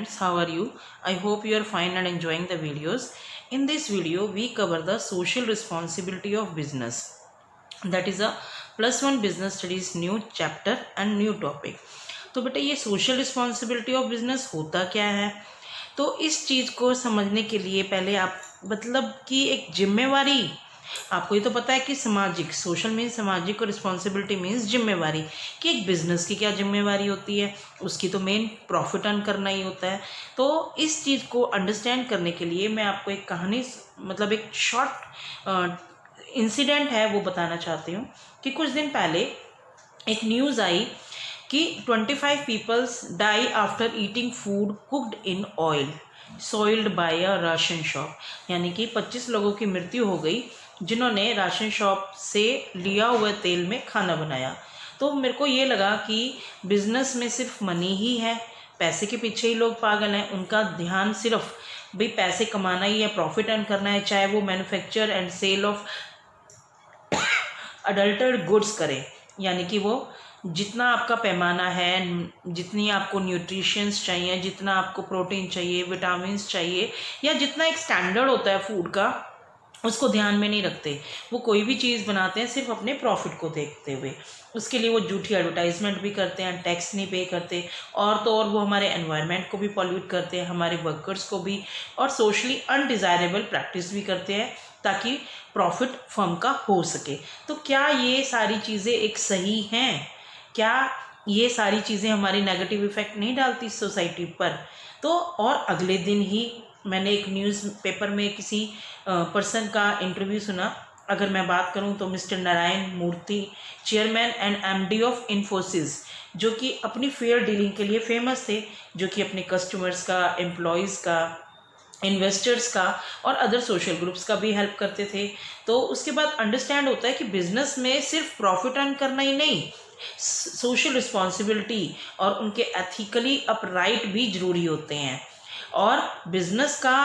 friends, how are you? I hope you are fine and enjoying the videos. In this video we cover the social responsibility of business. That is a +1 business studies new chapter and new topic. तो बेटा ये social responsibility of business होता क्या है? तो इस चीज़ को समझने के लिए पहले आप मतलब कि एक जिम्मेवारी, आपको ये तो पता है कि सामाजिक, सोशल मीन्स सामाजिक और रिस्पॉन्सिबिलिटी मीन्स जिम्मेवारी, कि एक बिजनेस की क्या जिम्मेवारी होती है, उसकी तो मेन प्रॉफिट अर्न करना ही होता है। तो इस चीज़ को अंडरस्टैंड करने के लिए मैं आपको एक कहानी, मतलब एक शॉर्ट इंसिडेंट है वो बताना चाहती हूँ कि कुछ दिन पहले एक न्यूज़ आई कि 25 peoples die after eating food cooked in oil soiled by a ration shop. यानी कि 25 लोगों की मृत्यु हो गई जिन्होंने राशन शॉप से लिया हुए तेल में खाना बनाया। तो मेरे को ये लगा कि बिजनेस में सिर्फ मनी ही है, पैसे के पीछे ही लोग पागल हैं, उनका ध्यान सिर्फ भाई पैसे कमाना ही है, प्रॉफिट अर्न करना है, चाहे वो manufacture and sale of adulterated goods करे। यानी कि वो जितना आपका पैमाना है, जितनी आपको न्यूट्रिशंस चाहिए, जितना आपको प्रोटीन चाहिए, विटामिन्स चाहिए, या जितना एक स्टैंडर्ड होता है फूड का, उसको ध्यान में नहीं रखते। वो कोई भी चीज़ बनाते हैं सिर्फ अपने प्रॉफिट को देखते हुए। उसके लिए वो झूठी एडवर्टाइजमेंट भी करते हैं, टैक्स नहीं पे करते, और तो और वो हमारे एनवायरनमेंट को भी पॉल्यूट करते हैं, हमारे वर्कर्स को भी, और सोशली अनडिज़ायरेबल प्रैक्टिस भी करते हैं ताकि प्रॉफिट फर्म का हो सके। तो क्या ये सारी चीज़ें एक सही हैं? क्या ये सारी चीज़ें हमारी नेगेटिव इफ़ेक्ट नहीं डालती सोसाइटी पर? तो और अगले दिन ही मैंने एक न्यूज़पेपर में किसी पर्सन का इंटरव्यू सुना। अगर मैं बात करूं तो mister Narayana Murthy, chairman and MD of Infosys, जो कि अपनी फेयर डीलिंग के लिए फेमस थे, जो कि अपने कस्टमर्स का, एम्प्लॉयज़ का, इन्वेस्टर्स का और अदर सोशल ग्रुप्स का भी हेल्प करते थे। तो उसके बाद अंडरस्टैंड होता है कि बिजनेस में सिर्फ प्रॉफिट अर्न करना ही नहीं, सोशल रिस्पॉन्सिबिलिटी और उनके एथिकली अपराइट भी ज़रूरी होते हैं। और बिजनेस का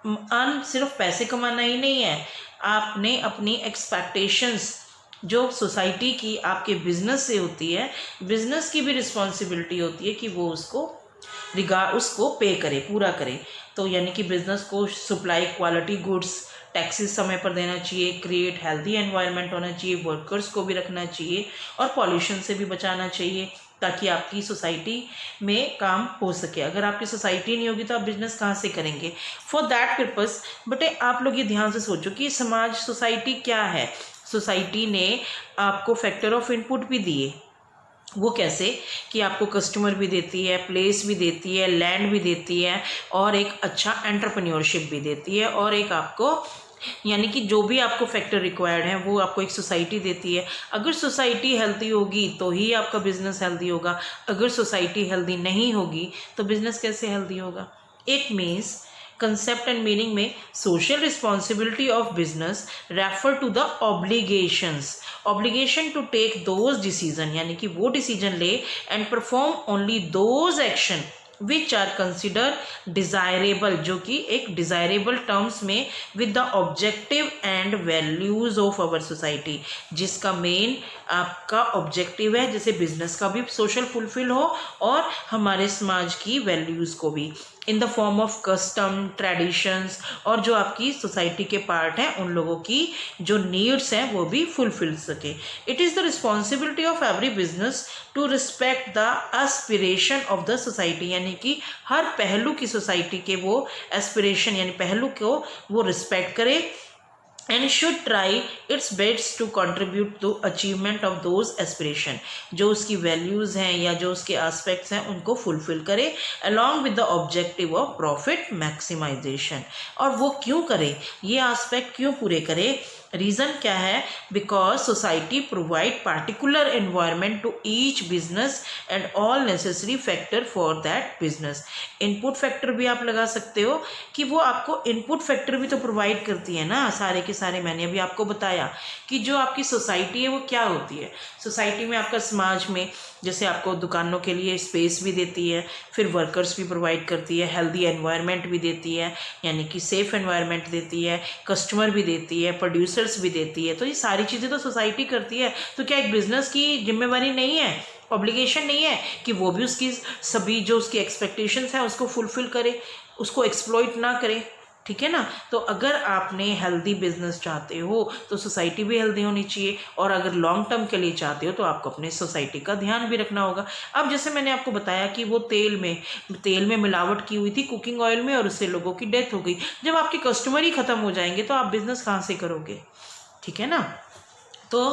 अर्न सिर्फ पैसे कमाना ही नहीं है, आपने अपनी एक्सपेक्टेशंस जो सोसाइटी की आपके बिजनेस से होती है, बिजनेस की भी रिस्पॉन्सिबिलिटी होती है कि वो उसको पे करे, पूरा करे। तो यानी कि बिजनेस को सप्लाई क्वालिटी गुड्स, टैक्सेस समय पर देना चाहिए, क्रिएट हेल्दी एनवायरनमेंट होना चाहिए, वर्कर्स को भी रखना चाहिए और पॉल्यूशन से भी बचाना चाहिए, ताकि आपकी सोसाइटी में काम हो सके। अगर आपकी सोसाइटी नहीं होगी तो आप बिजनेस कहाँ से करेंगे? फॉर दैट पर्पस बटे आप लोग ये ध्यान से सोचो कि समाज, सोसाइटी क्या है। सोसाइटी ने आपको फैक्टर ऑफ इनपुट भी दिए। वो कैसे कि आपको कस्टमर भी देती है, प्लेस भी देती है, लैंड भी देती है, और एक अच्छा एंटरप्रेन्योरशिप भी देती है, और एक आपको यानी कि जो भी आपको फैक्टर रिक्वायर्ड है वो आपको एक सोसाइटी देती है। अगर सोसाइटी हेल्दी होगी तो ही आपका बिजनेस हेल्दी होगा। अगर सोसाइटी हेल्दी नहीं होगी तो बिजनेस कैसे हेल्दी होगा? It means concept and meaning में social responsibility of business refer to the obligation to take those decision, यानी कि वो डिसीजन ले and perform only those action which are consider desirable, जो कि एक डिज़ायरेबल टर्म्स में with the objective and values of our society, जिसका main आपका ऑब्जेक्टिव है, जैसे बिजनेस का भी सोशल फुलफिल हो और हमारे समाज की वैल्यूज़ को भी, in the form of custom, traditions, और जो आपकी सोसाइटी के पार्ट हैं उन लोगों की जो नीड्स हैं वो भी फुलफिल सके। It is the responsibility of every business to respect the aspiration of the society, यानी कि हर पहलू की सोसाइटी के वो एस्पिरेशन यानी पहलू को वो रिस्पेक्ट करे, and should try its best to contribute to achievement of those aspiration, जो उसकी वैल्यूज़ हैं या जो उसके एस्पेक्ट्स हैं उनको फुलफिल करे along with the objective of profit maximization। और वो क्यों करे, ये एस्पेक्ट क्यों पूरे करे? रीज़न क्या है? Because society provide particular environment to each business and all necessary factor for that business. Input factor भी आप लगा सकते हो कि वो आपको इनपुट फैक्टर भी तो प्रोवाइड करती है ना, सारे के सारे। मैंने अभी आपको बताया कि जो आपकी सोसाइटी है वो क्या होती है। सोसाइटी में आपका समाज में जैसे आपको दुकानों के लिए स्पेस भी देती है, फिर वर्कर्स भी प्रोवाइड करती है, हेल्दी एनवायरनमेंट भी देती है, यानी कि सेफ एनवायरनमेंट देती है, कस्टमर भी देती है, प्रोड्यूसर्स भी देती है। तो ये सारी चीज़ें तो सोसाइटी करती है। तो क्या एक बिजनेस की जिम्मेवारी नहीं है ऑब्लिगेशन नहीं है कि वो भी उसकी सभी जो उसकी एक्सपेक्टेशंस हैं उसको फुलफिल करे, उसको एक्सप्लॉइट ना करे, ठीक है ना। तो अगर आपने हेल्दी बिजनेस चाहते हो तो सोसाइटी भी हेल्दी होनी चाहिए, और अगर लॉन्ग टर्म के लिए चाहते हो तो आपको अपने सोसाइटी का ध्यान भी रखना होगा। अब जैसे मैंने आपको बताया कि वो तेल में मिलावट की हुई थी कुकिंग ऑयल में, और उससे लोगों की डेथ हो गई। जब आपके कस्टमर ही ख़त्म हो जाएंगे तो आप बिजनेस कहाँ से करोगे, ठीक है ना। तो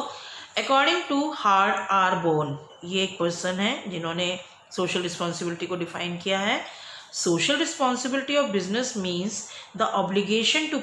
according to Howard R Bowen, ये एक पर्सन है जिन्होंने सोशल रिस्पॉन्सिबिलिटी को डिफाइन किया है। Social responsibility of business means the obligation to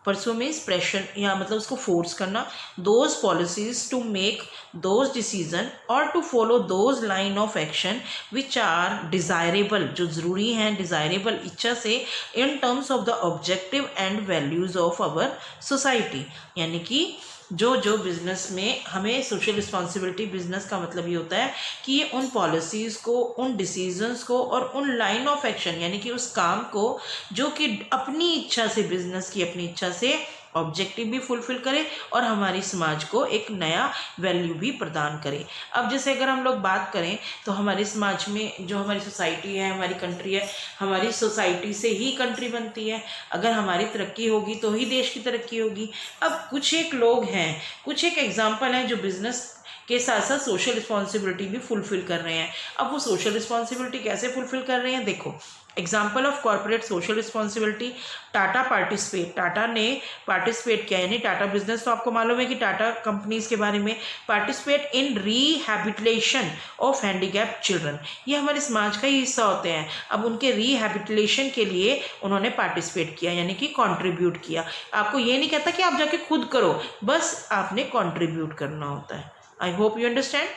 pursue means pressure, या मतलब उसको फोर्स करना, those policies to make those decision और to follow those line of action which are desirable, जो ज़रूरी हैं, डिज़ायरेबल इच्छा से, in terms of the objective and values of our society. यानी कि जो बिज़नेस में हमें सोशल रिस्पॉन्सिबिलिटी, बिज़नेस का मतलब ये होता है कि ये उन पॉलिसीज़ को, उन डिसीजंस को और उन लाइन ऑफ एक्शन, यानी कि उस काम को जो कि अपनी इच्छा से, बिज़नेस की अपनी इच्छा से ऑब्जेक्टिव भी फुलफिल करे और हमारी समाज को एक नया वैल्यू भी प्रदान करे। अब जैसे अगर हम लोग बात करें तो हमारे समाज में जो हमारी सोसाइटी है, हमारी कंट्री है, हमारी सोसाइटी से ही कंट्री बनती है। अगर हमारी तरक्की होगी तो ही देश की तरक्की होगी। अब कुछ एक लोग हैं, कुछ एक एग्जाम्पल हैं जो बिजनेस के साथ साथ सोशल रिस्पॉन्सिबिलिटी भी फुलफिल कर रहे हैं। अब वो सोशल रिस्पॉन्सिबिलिटी कैसे फुलफिल कर रहे हैं, देखो example of corporate social responsibility, Tata participate, Tata ने पार्टिसिपेट किया, यानी टाटा बिजनेस तो आपको मालूम है कि टाटा कंपनीज के बारे में, participate in rehabilitation of handicap children, ये हमारे समाज का ही हिस्सा होते हैं। अब उनके रिहैबिलिटेशन के लिए उन्होंने पार्टिसिपेट किया, यानी कि कंट्रीब्यूट किया। आपको ये नहीं कहता कि आप जाके खुद करो, बस आपने कंट्रीब्यूट करना होता है। I hope you understand.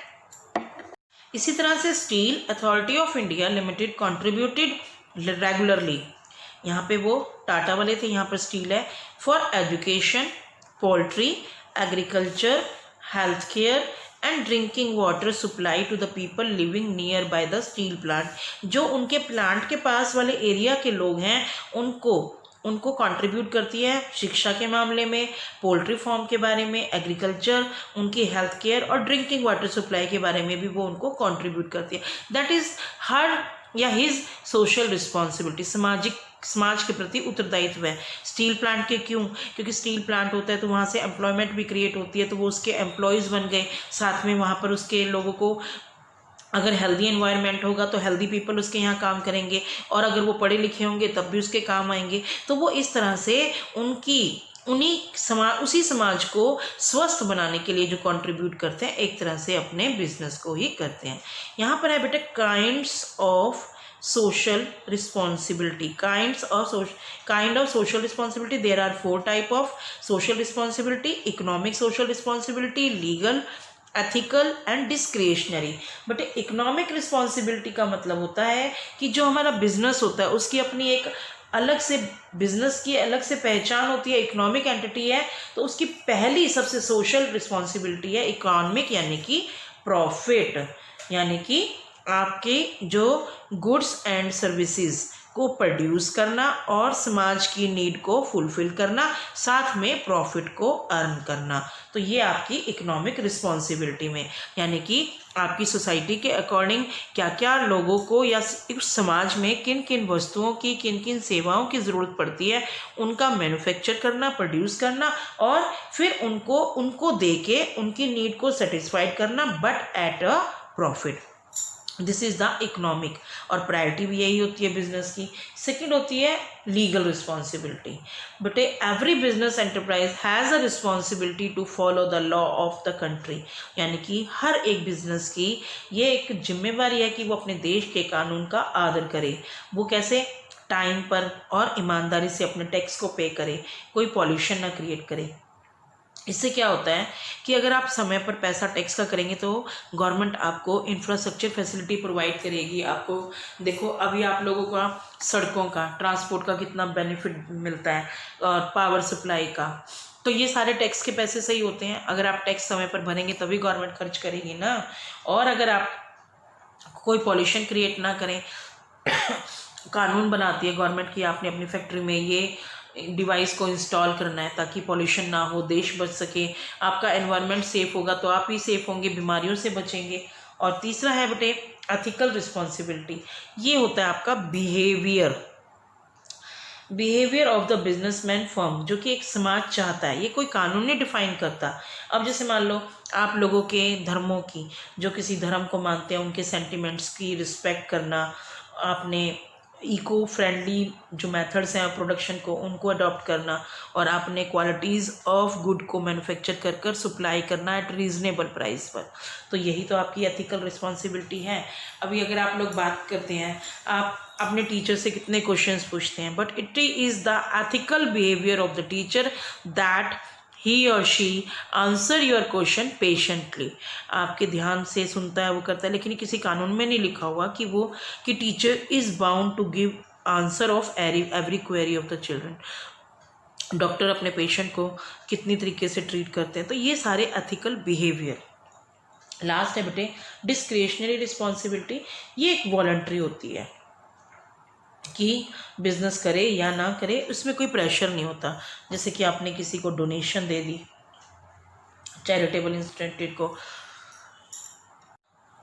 इसी तरह से steel authority of India limited contributed regularly, यहाँ पे वो टाटा वाले थे, यहाँ पर स्टील है, for education, poultry, agriculture, health care and drinking water supply to the people living near by the steel plant. जो उनके प्लांट के पास वाले एरिया के लोग हैं उनको कंट्रीब्यूट करती है शिक्षा के मामले में, पोल्ट्री फार्म के बारे में, एग्रीकल्चर, उनकी हेल्थ केयर और ड्रिंकिंग वाटर सप्लाई के बारे में भी वो उनको कंट्रीब्यूट करती है। दैट इज़ हर या हिज सोशल रिस्पॉन्सिबिलिटी, समाज के प्रति उत्तरदायित्व है। स्टील प्लांट के क्यों, क्योंकि स्टील प्लांट होता है तो वहाँ से एम्प्लॉयमेंट भी क्रिएट होती है, तो वो उसके एम्प्लॉयज़ बन गए, साथ में वहाँ पर उसके लोगों को, अगर हेल्दी एनवायरनमेंट होगा तो हेल्दी पीपल उसके यहाँ काम करेंगे, और अगर वो पढ़े लिखे होंगे तब भी उसके काम आएंगे। तो वो इस तरह से उसी समाज को स्वस्थ बनाने के लिए जो कंट्रीब्यूट करते हैं, एक तरह से अपने बिजनेस को ही करते हैं। यहाँ पर है बेटा kinds of social responsibility, kind of social responsibility. There are 4 type of social responsibility: economic social responsibility, legal, ethical and discretionary. But economic responsibility का मतलब होता है कि जो हमारा बिजनेस होता है उसकी अपनी एक अलग से, बिजनेस की अलग से पहचान होती है, इकोनॉमिक एंटिटी है, तो उसकी पहली सबसे सोशल रिस्पॉन्सिबिलिटी है इकोनॉमिक, यानी कि प्रॉफिट, यानी कि आपके जो गुड्स एंड सर्विसेज को प्रोड्यूस करना और समाज की नीड को फुलफिल करना, साथ में प्रॉफिट को अर्न करना। तो ये आपकी इकोनॉमिक रिस्पॉन्सिबिलिटी में, यानी कि आपकी सोसाइटी के अकॉर्डिंग क्या क्या लोगों को या समाज में किन किन वस्तुओं की, किन किन सेवाओं की ज़रूरत पड़ती है, उनका मैन्युफैक्चर करना, प्रोड्यूस करना, और फिर उनको दे के उनकी नीड को सेटिस्फाइड करना, but at a profit. This is the economic, और प्रायोरिटी भी यही होती है बिजनेस की। सेकंड होती है legal responsibility. But every business enterprise has a responsibility to follow the law of the country, यानी कि हर एक बिजनेस की ये एक जिम्मेवारी है कि वो अपने देश के कानून का आदर करे। वो कैसे, टाइम पर और ईमानदारी से अपने टैक्स को पे करे, कोई पॉल्यूशन ना क्रिएट करे। इससे क्या होता है कि अगर आप समय पर पैसा टैक्स का करेंगे तो गवर्नमेंट आपको इंफ्रास्ट्रक्चर फैसिलिटी प्रोवाइड करेगी। आपको देखो अभी आप लोगों का सड़कों का, ट्रांसपोर्ट का कितना बेनिफिट मिलता है, और पावर सप्लाई का, तो ये सारे टैक्स के पैसे सही होते हैं। अगर आप टैक्स समय पर भरेंगे तभी गवर्नमेंट खर्च करेगी ना। और अगर आप कोई पॉल्यूशन क्रिएट ना करें, कानून बनाती है गवर्नमेंट की आपने अपनी फैक्ट्री में ये डिवाइस को इंस्टॉल करना है ताकि पॉल्यूशन ना हो, देश बच सके, आपका एनवायरनमेंट सेफ होगा तो आप ही सेफ होंगे, बीमारियों से बचेंगे। और तीसरा है बेटे एथिकल रिस्पॉन्सिबिलिटी। ये होता है आपका behaviour of the businessman firm, जो कि एक समाज चाहता है, ये कोई कानून नहीं डिफाइन करता। अब जैसे मान लो आप लोगों के धर्मों की, जो किसी धर्म को मानते हैं उनके सेंटिमेंट्स की रिस्पेक्ट करना, आपने इको फ्रेंडली जो मेथड्स हैं प्रोडक्शन को उनको अडॉप्ट करना, और आपने क्वालिटीज़ ऑफ गुड को मैन्युफैक्चर कर कर सप्लाई करना एट रीजनेबल प्राइस पर। तो यही तो आपकी एथिकल रिस्पॉन्सिबिलिटी है। अभी अगर आप लोग बात करते हैं, आप अपने टीचर से कितने क्वेश्चंस पूछते हैं, but it is the ethical behaviour of the teacher that he or she answer your question patiently। आपके ध्यान से सुनता है, वो करता है, लेकिन किसी कानून में नहीं लिखा हुआ कि teacher is bound to give answer of every query of the children. Doctor अपने पेशेंट को कितनी तरीके से ट्रीट करते हैं। तो ये सारे एथिकल बिहेवियर। लास्ट है बेटे डिस्क्रिशनरी रिस्पॉन्सिबिलिटी। ये एक वॉलंटरी होती है कि बिजनेस करे या ना करे, उसमें कोई प्रेशर नहीं होता। जैसे कि आपने किसी को डोनेशन दे दी, चैरिटेबल इंस्टीट्यूट को,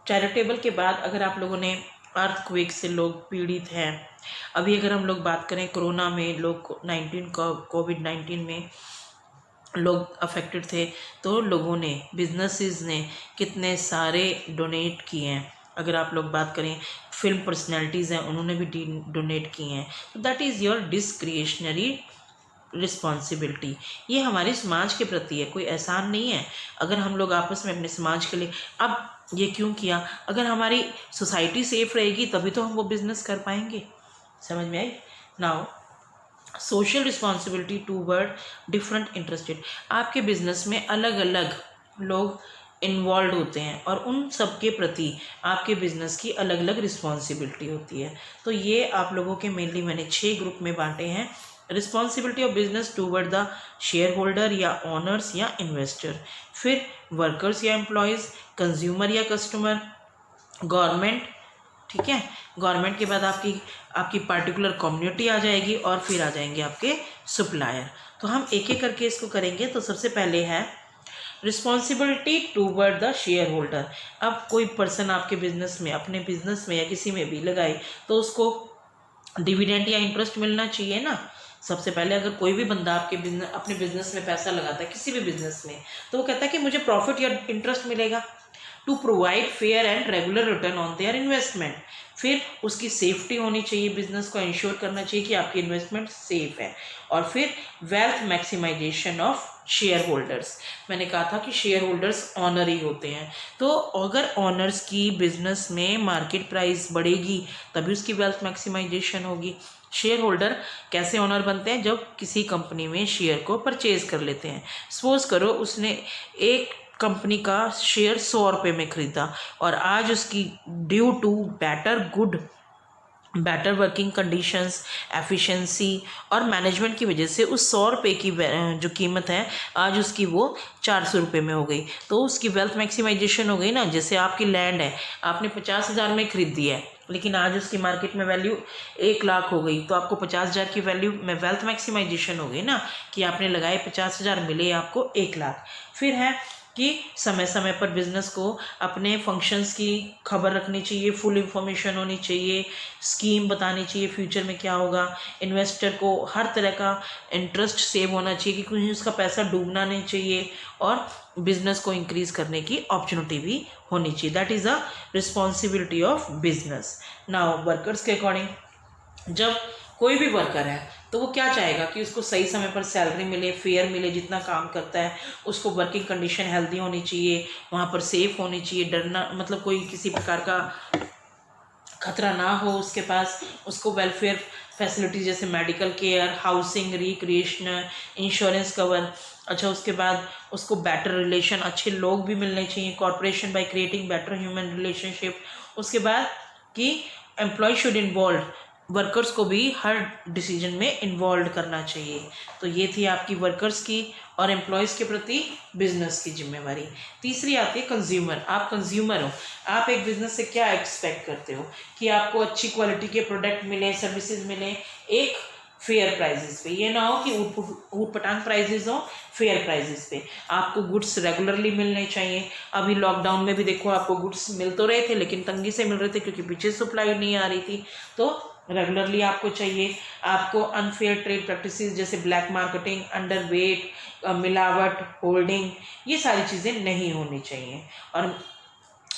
चैरिटेबल के बाद अगर आप लोगों ने अर्थक्वेक से लोग पीड़ित हैं, अभी अगर हम लोग बात करें कोरोना में लोग कोविड-19 में लोग अफेक्टेड थे, तो लोगों ने, बिजनेसेस ने कितने सारे डोनेट किए हैं। अगर आप लोग बात करें फिल्म पर्सनैलिटीज़ हैं, उन्होंने भी डोनेट किए हैं। तो that is your discretionary responsibility. ये हमारे समाज के प्रति है, कोई एहसान नहीं है। अगर हम लोग आपस में अपने समाज के लिए, अब ये क्यों किया, अगर हमारी सोसाइटी सेफ रहेगी तभी तो हम वो बिज़नेस कर पाएंगे। समझ में आई? Now social responsibility toward different interested. आपके बिजनेस में अलग अलग लोग इन्वॉल्व होते हैं और उन सब के प्रति आपके बिजनेस की अलग अलग रिस्पॉन्सिबिलिटी होती है। तो ये आप लोगों के मेनली मैंने 6 ग्रुप में बांटे हैं। Responsibility of business toward the share holder या ऑनर्स या इन्वेस्टर, फिर वर्कर्स या एम्प्लॉयज़, कंज्यूमर या कस्टमर, गवर्नमेंट, ठीक है, गवर्नमेंट के बाद आपकी पार्टिकुलर कम्युनिटी आ जाएगी, और फिर आ जाएंगे आपके सप्लायर। तो हम एक एक करके इसको करेंगे। तो सबसे पहले है responsibility toward the share holder. अब कोई पर्सन आपके बिजनेस में, अपने बिजनेस में या किसी में भी लगाए, तो उसको डिविडेंड या इंटरेस्ट मिलना चाहिए ना। सबसे पहले अगर कोई भी बंदा अपने बिजनेस में पैसा लगाता है, किसी भी बिजनेस में, तो वो कहता है कि मुझे प्रॉफिट या इंटरेस्ट मिलेगा। To provide fair and regular return on their investment. फिर उसकी सेफ्टी होनी चाहिए, बिजनेस को इंश्योर करना चाहिए कि आपकी इन्वेस्टमेंट सेफ है। और फिर wealth maximisation of share holders. मैंने कहा था कि शेयर होल्डर्स ऑनर ही होते हैं। तो अगर ऑनर्स की बिजनेस में मार्केट प्राइस बढ़ेगी तभी उसकी वेल्थ मैक्सिमाइजेशन होगी। शेयर होल्डर कैसे ऑनर बनते हैं? जब किसी कंपनी में शेयर को परचेज कर लेते हैं। सपोज करो उसने एक कंपनी का शेयर 100 रुपये में खरीदा, और आज उसकी due to better working conditions, efficiency और मैनेजमेंट की वजह से उस 100 रुपये की जो कीमत है आज उसकी वो 400 रुपये में हो गई। तो उसकी वेल्थ मैक्सिमाइजेशन हो गई ना। जैसे आपकी लैंड है, आपने 50,000 में खरीदी है, लेकिन आज उसकी मार्केट में वैल्यू 1 लाख हो गई, तो आपको 50,000 की वैल्यू में वेल्थ मैक्सिमाइजेशन हो गई ना, कि आपने लगाए 50,000, मिले आपको 1 लाख। फिर है कि समय समय पर बिजनेस को अपने फंक्शंस की खबर रखनी चाहिए, फुल इंफॉर्मेशन होनी चाहिए, स्कीम बतानी चाहिए फ्यूचर में क्या होगा। इन्वेस्टर को हर तरह का इंटरेस्ट सेव होना चाहिए, कि कहीं उसका पैसा डूबना नहीं चाहिए, और बिजनेस को इंक्रीज करने की अपॉर्चुनिटी भी होनी चाहिए। That is a responsibility of business. Now workers के अकॉर्डिंग, जब कोई भी वर्कर है तो वो क्या चाहेगा कि उसको सही समय पर सैलरी मिले, फेयर मिले, जितना काम करता है उसको वर्किंग कंडीशन हेल्दी होनी चाहिए, वहाँ पर सेफ होनी चाहिए, डरना मतलब कोई किसी प्रकार का खतरा ना हो उसके पास, उसको वेलफेयर फैसिलिटीज जैसे medical care, housing, recreational, insurance cover. अच्छा, उसके बाद उसको बेटर रिलेशन, अच्छे लोग भी मिलने चाहिए, corporation by creating better human relationship. उसके बाद कि एम्प्लॉय शुड इन्वॉल्व, वर्कर्स को भी हर डिसीजन में इन्वॉल्व करना चाहिए। तो ये थी आपकी वर्कर्स की और एम्प्लॉयज़ के प्रति बिजनेस की जिम्मेवारी। तीसरी आती है कंज्यूमर। आप कंज्यूमर हो, आप एक बिजनेस से क्या एक्सपेक्ट करते हो? कि आपको अच्छी क्वालिटी के प्रोडक्ट मिले, सर्विसेज मिले, एक फेयर प्राइजेस पे। ये ना हो कि ऊट पटांग प्राइजेस हो, फेयर प्राइजेस पे। आपको गुड्स रेगुलरली मिलने चाहिए। अभी लॉकडाउन में भी देखो आपको गुड्स मिल तो रहे थे, लेकिन तंगी से मिल रहे थे क्योंकि पीछे सप्लाई नहीं आ रही थी। तो रेगुलरली आपको चाहिए। आपको अनफेयर ट्रेड प्रैक्टिसेस जैसे ब्लैक मार्केटिंग, अंडर वेट, मिलावट, होल्डिंग, ये सारी चीज़ें नहीं होनी चाहिए। और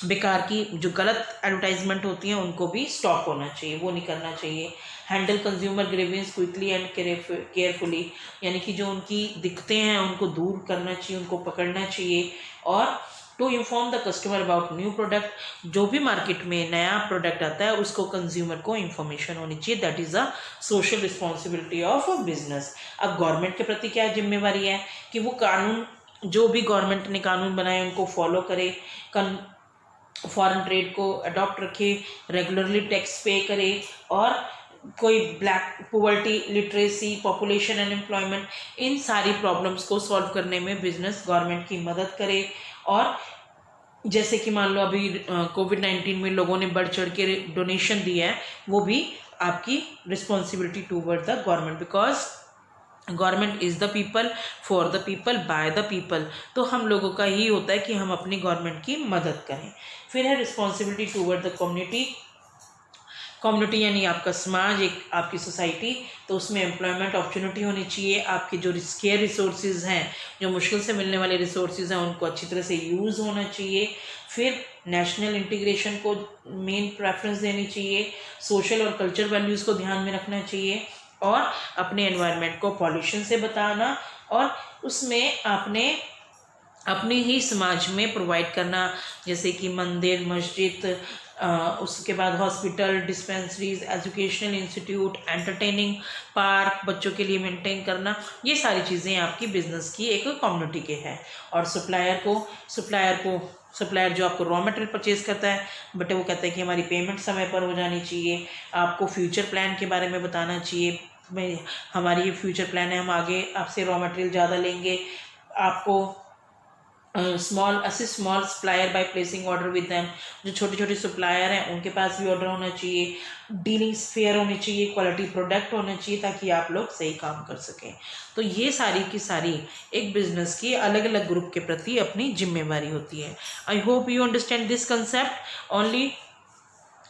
बेकार की जो गलत एडवर्टाइजमेंट होती हैं उनको भी स्टॉप होना चाहिए, वो नहीं करना चाहिए। Handle consumer grievance quickly and carefully, यानी कि जो उनकी दिक्कतें हैं उनको दूर करना चाहिए, उनको पकड़ना चाहिए। और to inform the customer about new product, जो भी मार्केट में नया प्रोडक्ट आता है उसको कंज्यूमर को इन्फॉर्मेशन होनी चाहिए। That is a social responsibility of a business. अब गवर्नमेंट के प्रति क्या जिम्मेवारी है कि वो कानून, जो भी गवर्नमेंट ने कानून बनाए उनको फॉलो करे, फॉरेन ट्रेड को अडॉप्ट रखे, रेगुलरली टैक्स पे करे, और कोई black poverty, literacy, population unemployment, इन सारी प्रॉब्लम्स को सॉल्व करने में बिजनेस गवर्नमेंट की मदद करे। और जैसे कि मान लो अभी कोविड-19 में लोगों ने बढ़ चढ़ के डोनेशन दिया है, वो भी आपकी responsibility toward the government, because government is the people, for the people, by the people. तो हम लोगों का ही होता है कि हम अपनी गवर्नमेंट की मदद करें। फिर है responsibility toward the community. Community यानी आपका समाज, एक आपकी सोसाइटी, तो उसमें एम्प्लॉयमेंट अपॉर्चुनिटी होनी चाहिए। आपके जो स्केयर रिसोर्सेज हैं, जो मुश्किल से मिलने वाले रिसोर्सेज हैं, उनको अच्छी तरह से यूज़ होना चाहिए। फिर नेशनल इंटीग्रेशन को मेन प्रेफरेंस देनी चाहिए। सोशल और कल्चर वैल्यूज़ को ध्यान में रखना चाहिए, और अपने एनवायरनमेंट को पॉल्यूशन से बचाना, और उसमें आपने अपने ही समाज में प्रोवाइड करना, जैसे कि मंदिर, मस्जिद, उसके बाद hospital, dispensaries, educational institute, entertaining park बच्चों के लिए मेंटेन करना। ये सारी चीज़ें आपकी बिजनेस की एक कम्युनिटी के हैं। और सप्लायर जो आपको रॉ मटेरियल परचेज करता है, बट वो कहता है कि हमारी पेमेंट समय पर हो जानी चाहिए। आपको फ्यूचर प्लान के बारे में बताना चाहिए, हमारी ये फ्यूचर प्लान है, हम आगे आपसे रॉ मटेरियल ज़्यादा लेंगे। आपको small supplier by placing order with them, जो छोटे छोटे सप्लायर हैं उनके पास भी ऑर्डर होना चाहिए। डीलिंग्स फेयर होनी चाहिए, क्वालिटी प्रोडक्ट होना चाहिए, ताकि आप लोग सही काम कर सकें। तो ये सारी की सारी एक बिजनेस की अलग अलग ग्रुप के प्रति अपनी जिम्मेवारी होती है। I hope you understand this concept. Only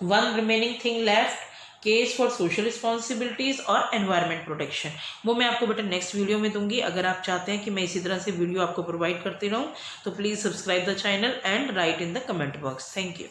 one remaining thing left, case for social responsibilities और एनवायरनमेंट प्रोटेक्शन। वो मैं आपको बटन नेक्स्ट वीडियो में दूंगी। अगर आप चाहते हैं कि मैं इसी तरह से वीडियो आपको प्रोवाइड करती रहूँ, तो please subscribe the channel and right in the comment box. Thank you.